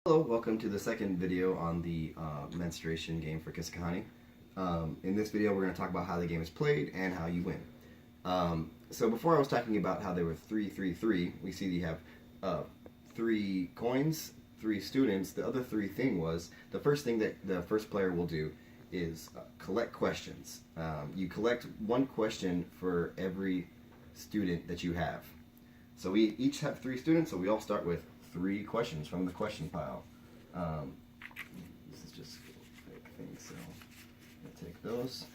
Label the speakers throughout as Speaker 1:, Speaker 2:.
Speaker 1: Hello, welcome to the second video on the menstruation game for Kiskahani. In this video we're going to talk about how the game is played and how you win. So before I was talking about how there were 3, 3, 3, we see that you have 3 coins, 3 students. The other 3 thing was, the first thing that the first player will do is collect questions. You collect 1 question for every student that you have. So we each have 3 students, so we all start with 3 questions from the question pile. This is just a fake thing, so I'm going to take those.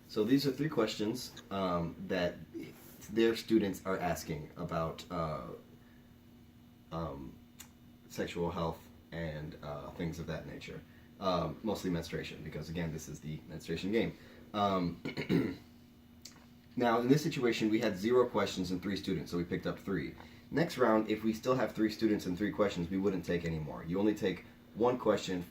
Speaker 1: So these are 3 questions that their students are asking about sexual health and things of that nature. Mostly menstruation, because again, this is the menstruation game. Now, in this situation, we had 0 questions and 3 students, so we picked up 3. Next round, if we still have 3 students and 3 questions, we wouldn't take any more. You only take 1 question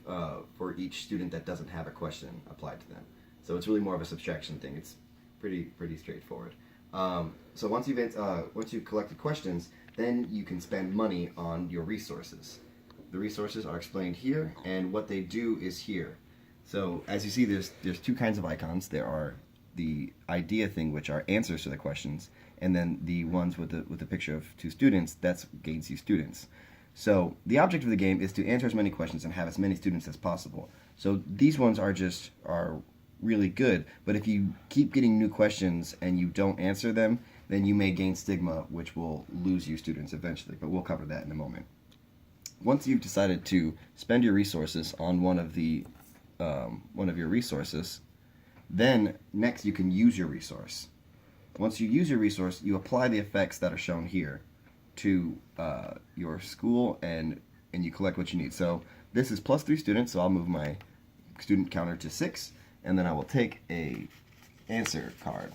Speaker 1: for each student that doesn't have a question applied to them. So it's really more of a subtraction thing. It's pretty straightforward. So once you've collected questions, then you can spend money on your resources. The resources are explained here, and what they do is here. So as you see, there's 2 kinds of icons. There are the idea thing, which are answers to the questions, and then the ones with the picture of 2 students, that's gains you students. So the object of the game is to answer as many questions and have as many students as possible. So these ones are really good, but if you keep getting new questions and you don't answer them, then you may gain stigma, which will lose you students eventually, but we'll cover that in a moment. Once you've decided to spend your resources on one of your resources, then next you can use your resource. Once you use your resource, you apply the effects that are shown here to your school, and you collect what you need. So this is plus 3 students, so I'll move my student counter to 6, and then I will take a answer card.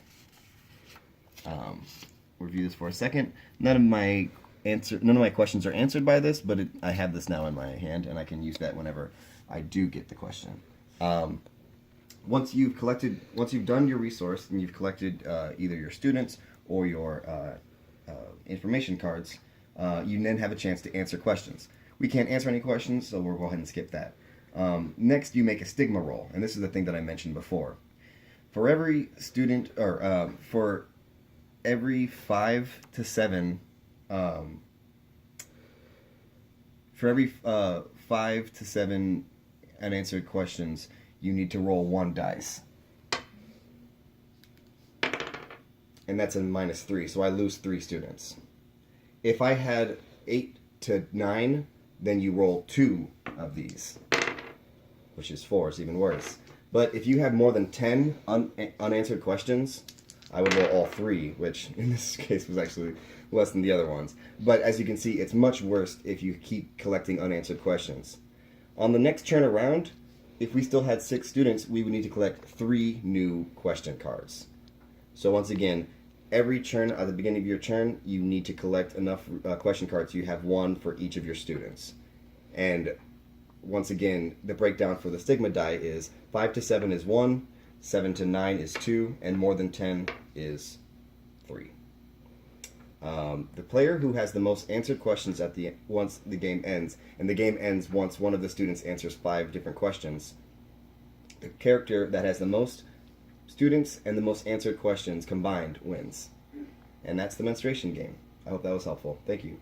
Speaker 1: Review this for a second. None of my questions are answered by this, but I have this now in my hand, and I can use that whenever I do get the question. Once you've done your resource and you've collected either your students or your information cards, you then have a chance to answer questions. We can't answer any questions, so we'll go ahead and skip that. Next, you make a stigma roll, and this is the thing that I mentioned before. For every student, or for every 5 to 7, unanswered questions, you need to roll 1 dice. And that's a -3, so I lose 3 students. If I had 8 to 9, then you roll 2 of these, which is 4, it's even worse. But if you have more than 10 unanswered questions, I would roll all 3, which in this case was actually less than the other ones. But as you can see, it's much worse if you keep collecting unanswered questions. On the next turn around, if we still had 6 students, we would need to collect 3 new question cards. So once again, every turn, at the beginning of your turn, you need to collect enough question cards so you have 1 for each of your students. And once again, the breakdown for the stigma die is 5 to 7 is 1, 7 to 9 is 2, and more than 10 is 3. The player who has the most answered questions once the game ends, and the game ends once one of the students answers 5 different questions, the character that has the most students and the most answered questions combined wins. And that's the menstruation game. I hope that was helpful. Thank you.